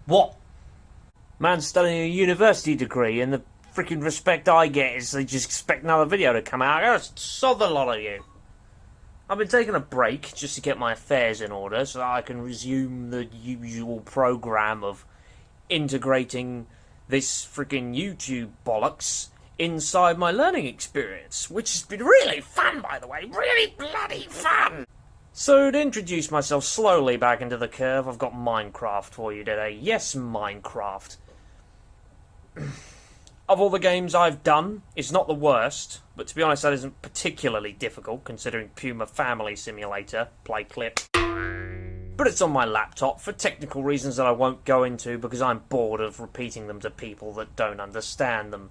What? Man studying a university degree, and the freaking respect I get is they just expect another video to come out. I just sod the lot of you. I've been taking a break just to get my affairs in order so that I can resume the usual program of integrating this freaking YouTube bollocks inside my learning experience, which has been really fun, by the way. Really bloody fun! So, to introduce myself slowly back into the curve, I've got Minecraft for you today. Yes, Minecraft. Of all the games I've done, it's not the worst, but to be honest, that isn't particularly difficult considering Puma Family Simulator, play clip. But it's on my laptop for technical reasons that I won't go into because I'm bored of repeating them to people that don't understand them.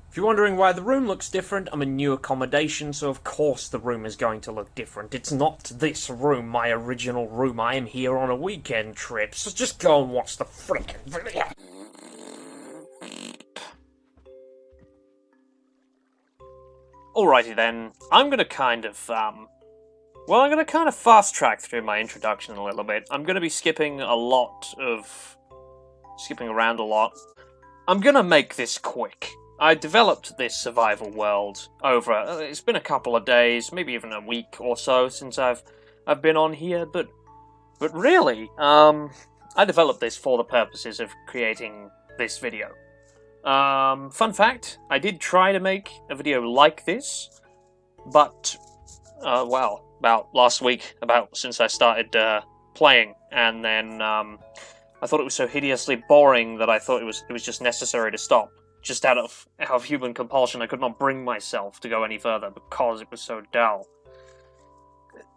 If you're wondering why the room looks different, I'm in new accommodation, so of course the room is going to look different. It's not this room, my original room. I am here on a weekend trip, so just go and watch the frickin' video. Alrighty then, I'm gonna kind of fast track through my introduction a little bit. I'm gonna be skipping around a lot. I'm gonna make this quick. I developed this survival world over, it's been a couple of days, maybe even a week or so since I've been on here, but really, I developed this for the purposes of creating this video. Fun fact, I did try to make a video like this, but, about last week, since I started, playing, and then, I thought it was so hideously boring that I thought it was just necessary to stop. Just out of human compulsion, I could not bring myself to go any further because it was so dull.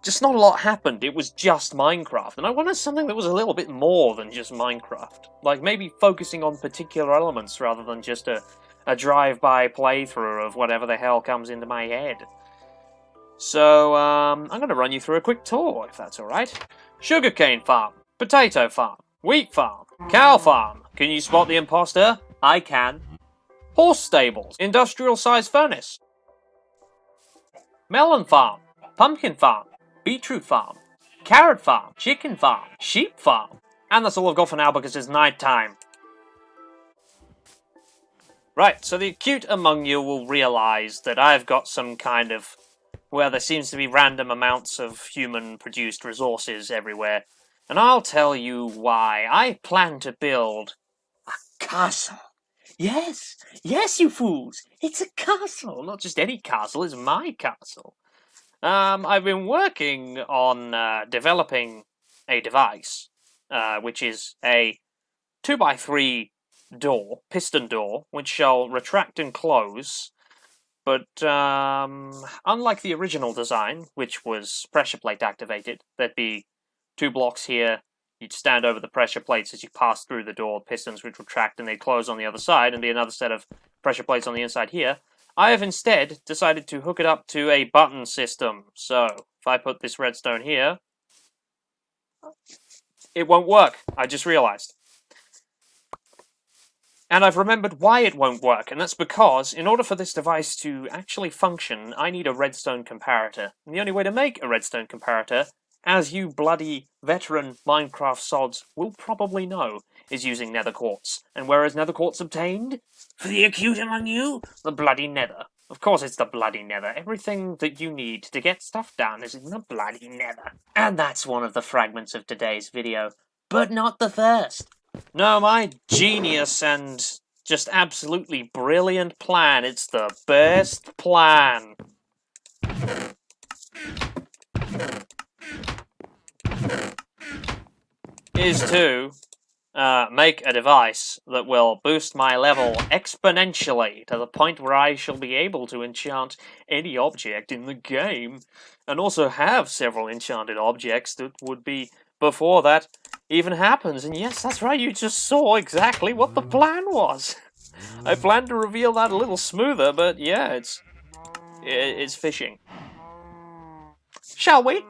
Just not a lot happened, it was just Minecraft, and I wanted something that was a little bit more than just Minecraft. Like, maybe focusing on particular elements rather than just a drive-by playthrough of whatever the hell comes into my head. So, I'm going to run you through a quick tour, if that's alright. Sugarcane farm, potato farm, wheat farm, cow farm. Can you spot the imposter? I can. Horse stables, industrial-sized furnace. Melon farm, pumpkin farm, beetroot farm, carrot farm, chicken farm, sheep farm. And that's all I've got for now because it's night time. Right, so the acute among you will realise that I've got some kind of, well, there seems to be random amounts of human-produced resources everywhere. And I'll tell you why. I plan to build a castle. Yes, you fools! It's a castle! Not just any castle, it's my castle. I've been working on developing a device, which is a 2x3 door, piston door, which shall retract and close, but unlike the original design, which was pressure plate activated, there'd be 2 blocks here. You'd stand over the pressure plates as you pass through the door, pistons would retract and they'd close on the other side, and be another set of pressure plates on the inside here. I have instead decided to hook it up to a button system. So, if I put this redstone here, it won't work. I just realized. And I've remembered why it won't work, and that's because, in order for this device to actually function, I need a redstone comparator. And the only way to make a redstone comparator, as you bloody veteran Minecraft sods will probably know, is using nether quartz. And where is nether quartz obtained? For the acute among you, the bloody nether. Of course it's the bloody nether. Everything that you need to get stuff done is in the bloody nether. And that's one of the fragments of today's video. But not the first. No, my genius and just absolutely brilliant plan. It's the best plan. Is to make a device that will boost my level exponentially to the point where I shall be able to enchant any object in the game, and also have several enchanted objects that would be before that even happens. And yes, that's right, you just saw exactly what the plan was. I planned to reveal that a little smoother, but yeah, it's fishing. Shall we?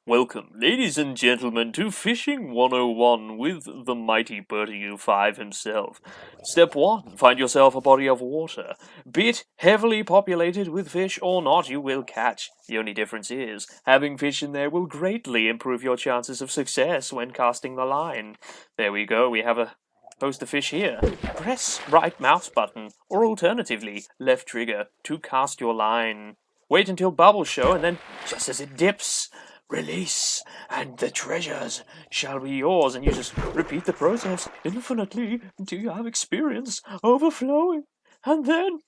Welcome, ladies and gentlemen, to Fishing 101 with the mighty Bertie 5 himself. Step 1. Find yourself a body of water. Be it heavily populated with fish or not, you will catch. The only difference is, having fish in there will greatly improve your chances of success when casting the line. There we go, we have a host of fish here. Press right mouse button, or alternatively, left trigger, to cast your line. Wait until bubbles show, and then, just as it dips, release, and the treasures shall be yours, and you just repeat the process infinitely until you have experience overflowing, and then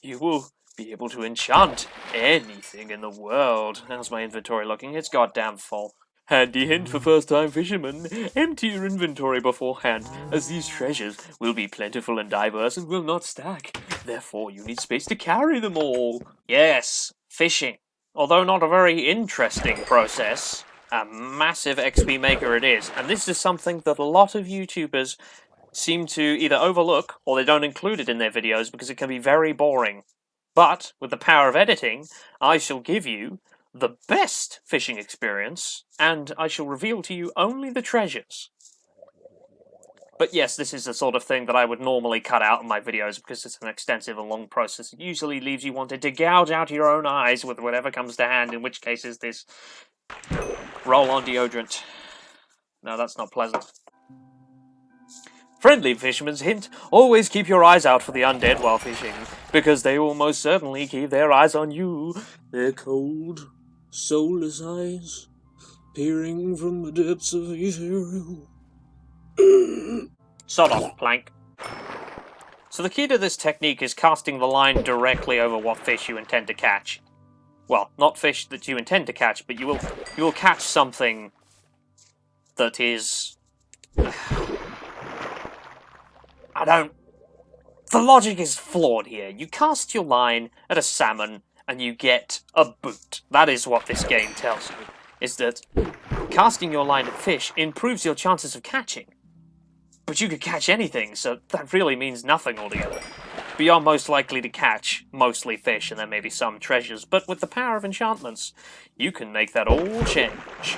you will be able to enchant anything in the world. How's my inventory looking? It's goddamn full. Handy hint for first-time fishermen, empty your inventory beforehand, as these treasures will be plentiful and diverse and will not stack. Therefore, you need space to carry them all. Yes, fishing. Although not a very interesting process, a massive XP maker it is, and this is something that a lot of YouTubers seem to either overlook or they don't include it in their videos because it can be very boring. But, with the power of editing, I shall give you the best fishing experience, and I shall reveal to you only the treasures. But yes, this is the sort of thing that I would normally cut out in my videos because it's an extensive and long process. It usually leaves you wanting to gouge out your own eyes with whatever comes to hand, in which case is this roll-on deodorant. No, that's not pleasant. Friendly fisherman's hint, always keep your eyes out for the undead while fishing, because they will most certainly keep their eyes on you. Their cold, soulless eyes, peering from the depths of ethereal... Sod off, Plank. So the key to this technique is casting the line directly over what fish you intend to catch. Well, not fish that you intend to catch, but you will catch something that is... The logic is flawed here. You cast your line at a salmon and you get a boot. That is what this game tells you, is that casting your line at fish improves your chances of catching. But you could catch anything, so that really means nothing altogether. But you're most likely to catch mostly fish and then maybe some treasures, but with the power of enchantments, you can make that all change.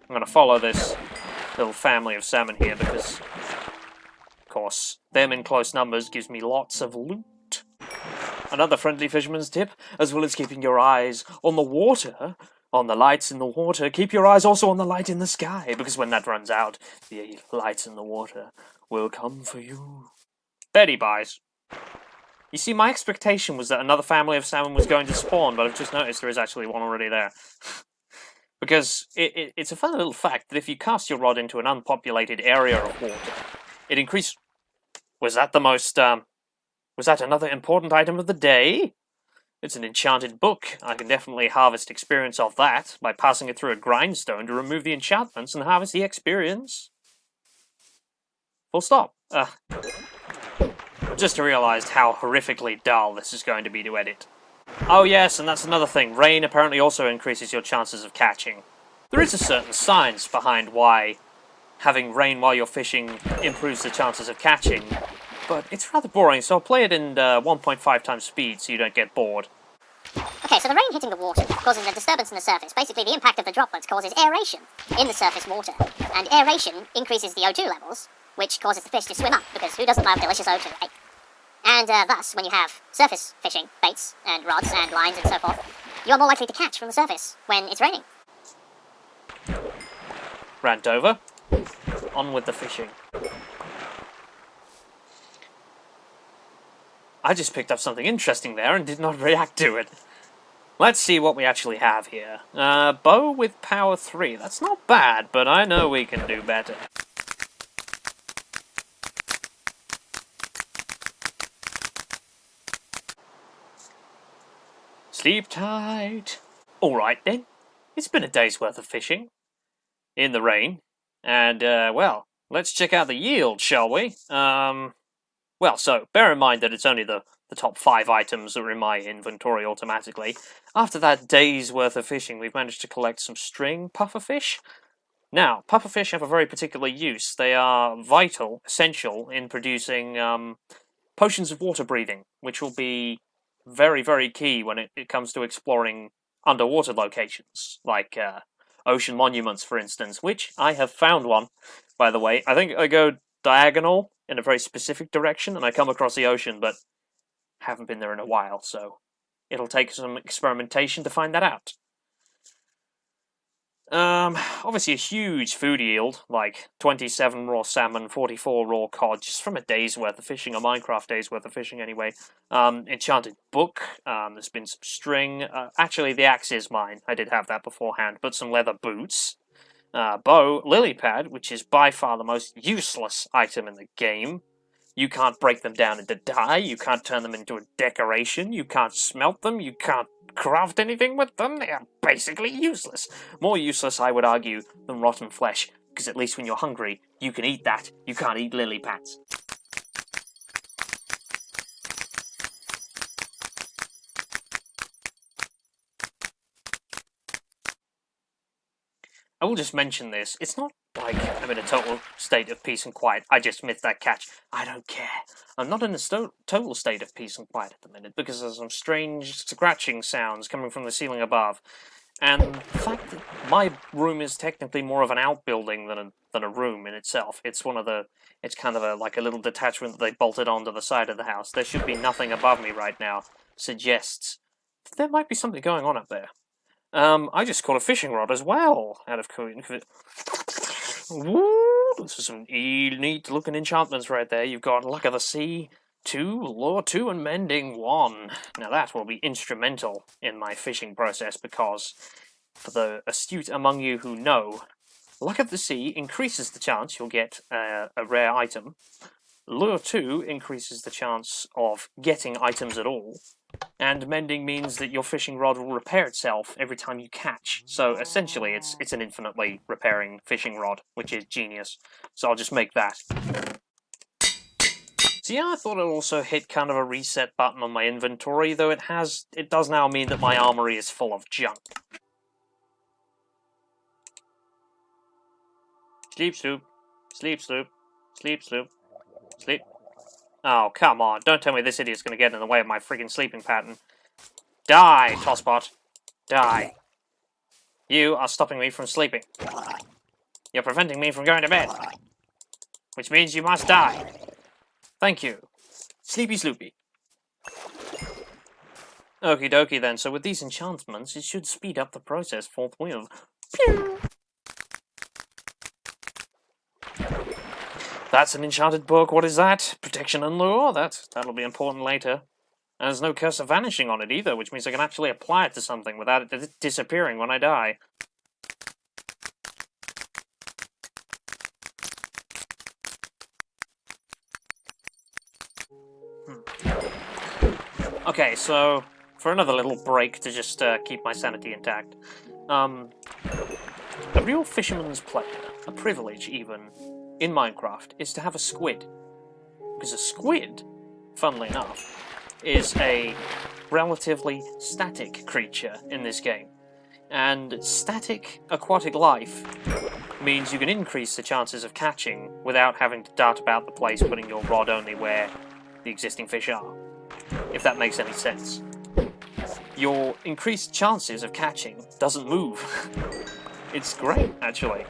I'm going to follow this little family of salmon here because, of course, them in close numbers gives me lots of loot. Another friendly fisherman's tip, as well as keeping your eyes on the water, on the lights in the water, keep your eyes also on the light in the sky, because when that runs out, the lights in the water will come for you. Betty buys. You see, my expectation was that another family of salmon was going to spawn, but I've just noticed there is actually one already there. Because it's a fun little fact that if you cast your rod into an unpopulated area of water, it increases... Was that another important item of the day? It's an enchanted book. I can definitely harvest experience off that by passing it through a grindstone to remove the enchantments and harvest the experience. Full stop. Just realised how horrifically dull this is going to be to edit. Oh yes, and that's another thing. Rain apparently also increases your chances of catching. There is a certain science behind why having rain while you're fishing improves the chances of catching, but it's rather boring, so I'll play it in 1.5 times speed so you don't get bored. Okay, so the rain hitting the water causes a disturbance in the surface. Basically, the impact of the droplets causes aeration in the surface water, and aeration increases the O2 levels, which causes the fish to swim up, because who doesn't love delicious O2, eh? And thus, when you have surface fishing, baits, and rods, and lines, and so forth, you're more likely to catch from the surface when it's raining. Rant over. On with the fishing. I just picked up something interesting there and did not react to it. Let's see what we actually have here. Bow with power 3. That's not bad, but I know we can do better. Sleep tight. Alright then. It's been a day's worth of fishing. In the rain. And, well, let's check out the yield, shall we? Well, so, bear in mind that it's only the top 5 items that are in my inventory automatically. After that day's worth of fishing, we've managed to collect some string pufferfish. Now, pufferfish have a very particular use. They are vital, essential, in producing potions of water breathing, which will be very, very key when it comes to exploring underwater locations, like ocean monuments, for instance, which I have found one, by the way. I think I go diagonal in a very specific direction, and I come across the ocean, but haven't been there in a while, so it'll take some experimentation to find that out. Obviously a huge food yield, like 27 raw salmon, 44 raw cod, just from a day's worth of fishing, a Minecraft day's worth of fishing anyway. Enchanted book, there's been some string, actually the axe is mine, I did have that beforehand, but some leather boots. Bow, lily pad, which is by far the most useless item in the game. You can't break them down into dye, you can't turn them into a decoration, you can't smelt them, you can't craft anything with them, they are basically useless. More useless, I would argue, than rotten flesh, because at least when you're hungry, you can eat that, you can't eat lily pads. I will just mention this, it's not like I'm in a total state of peace and quiet. I just missed that catch. I don't care. I'm not in a total state of peace and quiet at the minute because there's some strange scratching sounds coming from the ceiling above. And the fact that my room is technically more of an outbuilding than a room in itself. It's kind of like a little detachment that they bolted onto the side of the house. There should be nothing above me right now. Suggests that there might be something going on up there. I just caught a fishing rod as well, out of curiosity. Woo! This is some neat-looking enchantments right there. You've got Luck of the Sea 2, Lure 2, and Mending 1. Now that will be instrumental in my fishing process, because, for the astute among you who know, Luck of the Sea increases the chance you'll get a rare item. Lure 2 increases the chance of getting items at all. And mending means that your fishing rod will repair itself every time you catch. So essentially it's an infinitely repairing fishing rod, which is genius. So I'll just make that. So yeah, I thought it also hit kind of a reset button on my inventory, though it does now mean that my armory is full of junk. Sleep, Sloop. Sleep, Sloop. Sleep, Sloop. Sleep. Oh, come on. Don't tell me this idiot's going to get in the way of my freaking sleeping pattern. Die, Tosspot. Die. You are stopping me from sleeping. You're preventing me from going to bed. Which means you must die. Thank you. Sleepy Sloopy. Okie dokie then, so with these enchantments, it should speed up the process forthwith. Pew! That's an enchanted book. What is that? Protection and Lure? That'll be important later. And there's no curse of vanishing on it either, which means I can actually apply it to something without it disappearing when I die. Okay, so for another little break to just keep my sanity intact. A real fisherman's pleasure, a privilege even, in Minecraft, is to have a squid. Because a squid, funnily enough, is a relatively static creature in this game. And static aquatic life means you can increase the chances of catching without having to dart about the place putting your rod only where the existing fish are. If that makes any sense. Your increased chances of catching doesn't move. It's great, actually.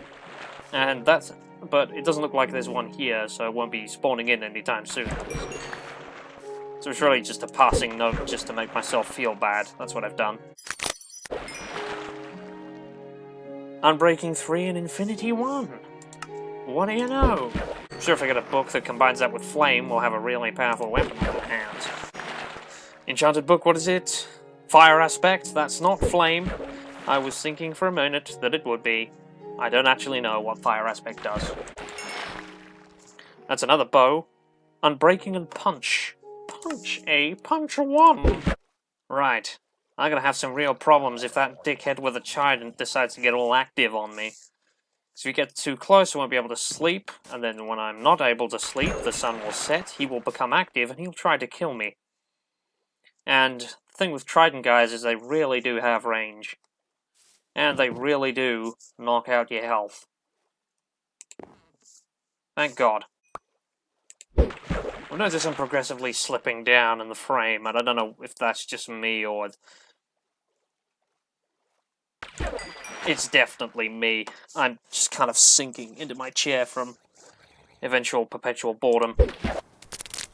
And but it doesn't look like there's one here, so it won't be spawning in anytime soon. So it's really just a passing note just to make myself feel bad. That's what I've done. Unbreaking 3 and Infinity 1. What do you know? I'm sure if I get a book that combines that with flame, we'll have a really powerful weapon on our hands. Enchanted book, what is it? Fire aspect? That's not flame. I was thinking for a minute that it would be. I don't actually know what fire aspect does. That's another bow. Unbreaking and punch. Punch 1. Right. I'm gonna have some real problems if that dickhead with a trident decides to get all active on me. So if you get too close, I won't be able to sleep, and then when I'm not able to sleep, the sun will set, he will become active, and he'll try to kill me. And the thing with trident guys is they really do have range. And they really do knock out your health. Thank God. I notice I'm progressively slipping down in the frame, and I don't know if that's just me or... It's definitely me. I'm just kind of sinking into my chair from eventual perpetual boredom.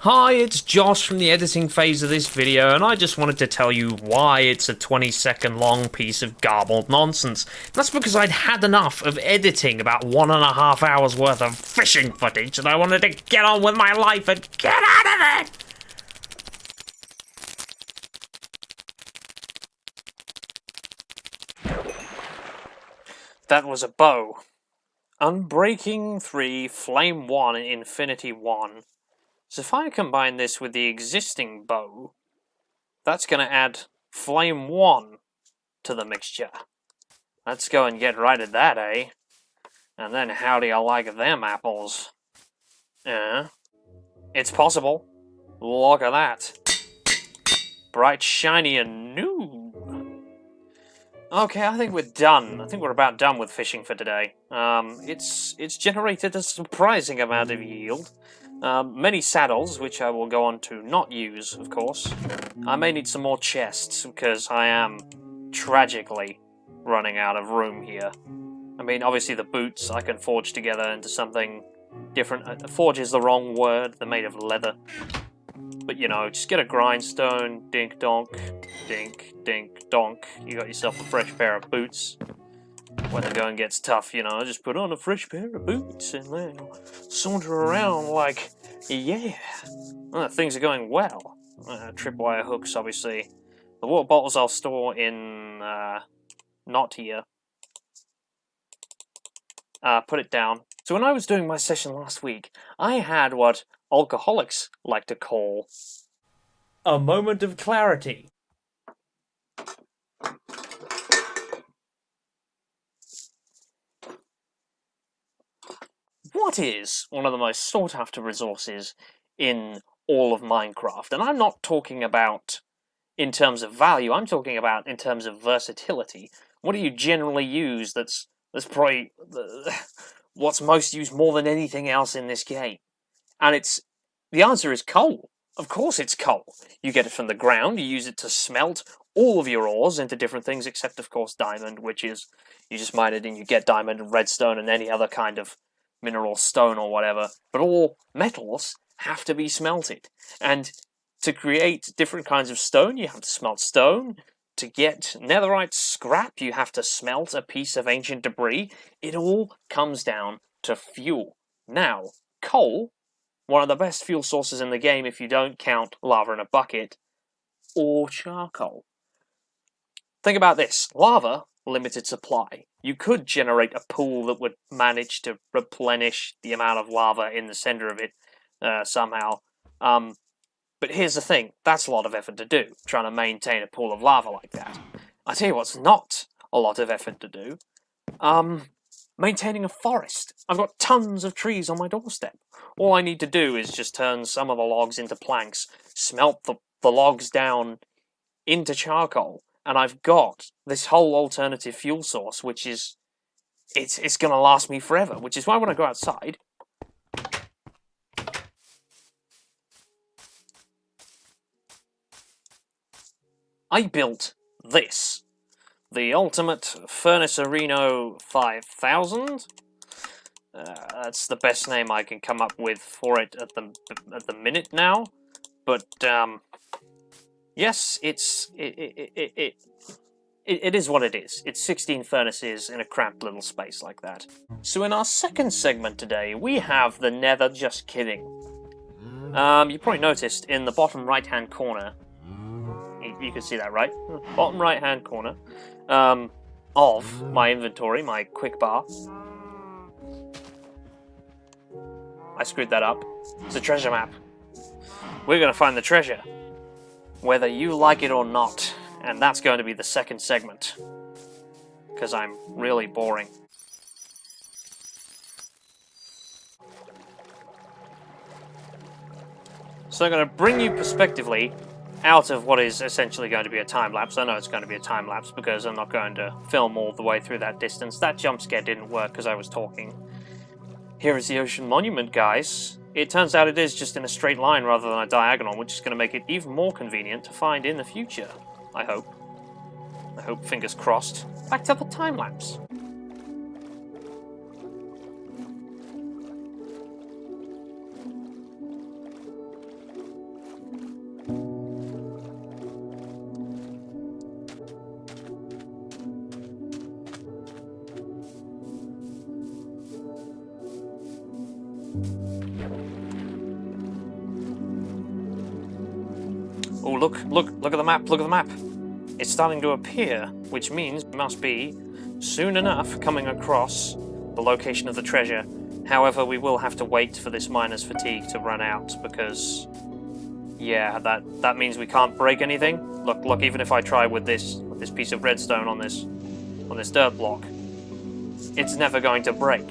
Hi, it's Josh from the editing phase of this video, and I just wanted to tell you why it's a 20-second long piece of garbled nonsense. That's because I'd had enough of editing about 1.5 hours worth of fishing footage, and I wanted to get on with my life and get out of it! That was a bow. Unbreaking 3, Flame 1, and Infinity 1. So if I combine this with the existing bow, that's going to add Flame 1 to the mixture. Let's go and get right at that, eh? And then how do you like them apples? It's possible. Look at that. Bright, shiny, and new. Okay, I think we're done. I think we're about done with fishing for today. It's generated a surprising amount of yield. Many saddles, which I will go on to not use, of course. I may need some more chests, because I am tragically running out of room here. I mean, obviously the boots I can forge together into something different. Forge is the wrong word, they're made of leather. But, you know, just get a grindstone, dink donk, dink, dink donk. You got yourself a fresh pair of boots. When the going gets tough, you know, just put on a fresh pair of boots and then saunter around like, yeah. Things are going well. Tripwire hooks, obviously. The water bottles I'll store in, not here. Put it down. So when I was doing my session last week, I had what alcoholics like to call a moment of clarity. What is one of the most sought-after resources in all of Minecraft? And I'm not talking about in terms of value, I'm talking about in terms of versatility. What do you generally use that's probably what's most used more than anything else in this game? And the answer is coal. Of course it's coal. You get it from the ground, you use it to smelt all of your ores into different things, except of course diamond, which is, you just mine it and you get diamond and redstone and any other kind of mineral stone or whatever. But all metals have to be smelted. And to create different kinds of stone, you have to smelt stone. To get netherite scrap, you have to smelt a piece of ancient debris. It all comes down to fuel. Now, coal, one of the best fuel sources in the game if you don't count lava in a bucket, or charcoal. Think about this. Lava, limited supply. You could generate a pool that would manage to replenish the amount of lava in the center of it somehow. But here's the thing, that's a lot of effort to do, trying to maintain a pool of lava like that. I tell you what's not a lot of effort to do. Maintaining a forest. I've got tons of trees on my doorstep. All I need to do is just turn some of the logs into planks, smelt the logs down into charcoal, and I've got this whole alternative fuel source, which is, it's going to last me forever, which is why when I go outside, I built this. The Ultimate Furnacerino 5000. That's the best name I can come up with for it at the minute now. But yes, it is what it is. It's 16 furnaces in a cramped little space like that. So in our second segment today, we have the Nether. Just kidding. You probably noticed in the bottom right-hand corner. You can see that, right? Bottom right-hand corner of my inventory, my quick bar. I screwed that up. It's a treasure map. We're going to find the treasure, whether you like it or not. And that's going to be the second segment, because I'm really boring. So I'm going to bring you prospectively out of what is essentially going to be a time-lapse. I know it's going to be a time-lapse because I'm not going to film all the way through that distance. That jump scare didn't work because I was talking. Here is the Ocean Monument, guys. It turns out it is just in a straight line rather than a diagonal, which is going to make it even more convenient to find in the future. I hope. Fingers crossed. Back to the time-lapse. Oh, look at the map, look at the map. It's starting to appear, which means we must be, soon enough, coming across the location of the treasure. However, we will have to wait for this miner's fatigue to run out, because, yeah, that means we can't break anything. Look, even if I try with this piece of redstone on this dirt block, it's never going to break.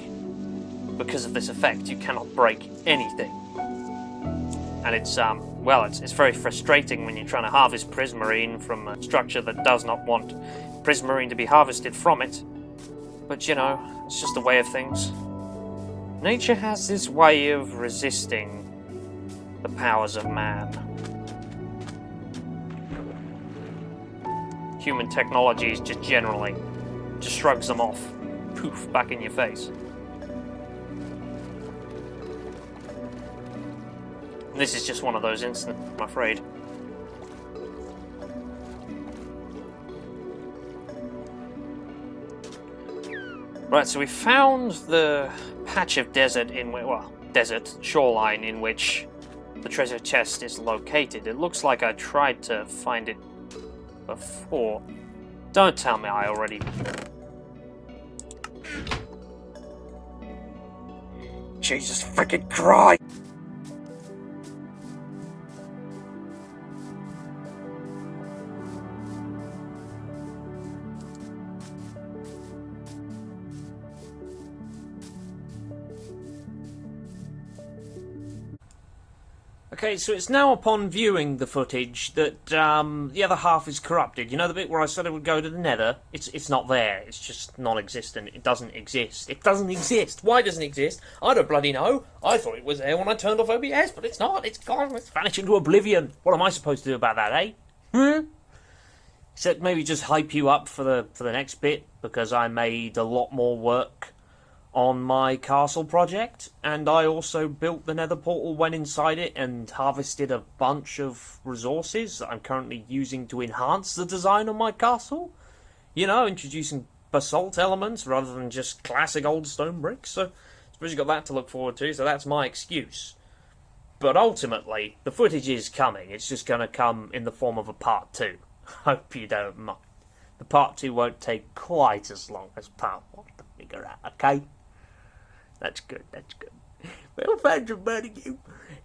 Because of this effect, you cannot break anything. And it's very frustrating when you're trying to harvest prismarine from a structure that does not want prismarine to be harvested from it. But, you know, it's just the way of things. Nature has this way of resisting the powers of man. Human technologies just generally just shrugs them off. Poof, back in your face. This is just one of those instances, I'm afraid. Right, so we found the patch of desert shoreline in which the treasure chest is located. It looks like I tried to find it before. Don't tell me I already... Jesus freaking Christ! Okay, so it's now upon viewing the footage that the other half is corrupted. You know the bit where I said it would go to the nether? It's not there. It's just non-existent. It doesn't exist. It doesn't exist. Why doesn't it exist? I don't bloody know. I thought it was there when I turned off OBS, but it's not. It's gone. It's vanished into oblivion. What am I supposed to do about that, eh? Except maybe just hype you up for the next bit, because I made a lot more work on my castle project, and I also built the nether portal, went inside it, and harvested a bunch of resources that I'm currently using to enhance the design of my castle. You know, introducing basalt elements rather than just classic old stone bricks. So I suppose you've got that to look forward to, so that's my excuse. But ultimately, the footage is coming. It's just going to come in the form of a part 2. Hope you don't mind. The part 2 won't take quite as long as part 1 to figure out, okay? That's good, that's good. Well, thanks for joining you.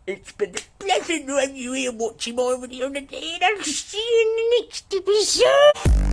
It's been a pleasure to have you here watching my video today, and I'll see you in the next episode.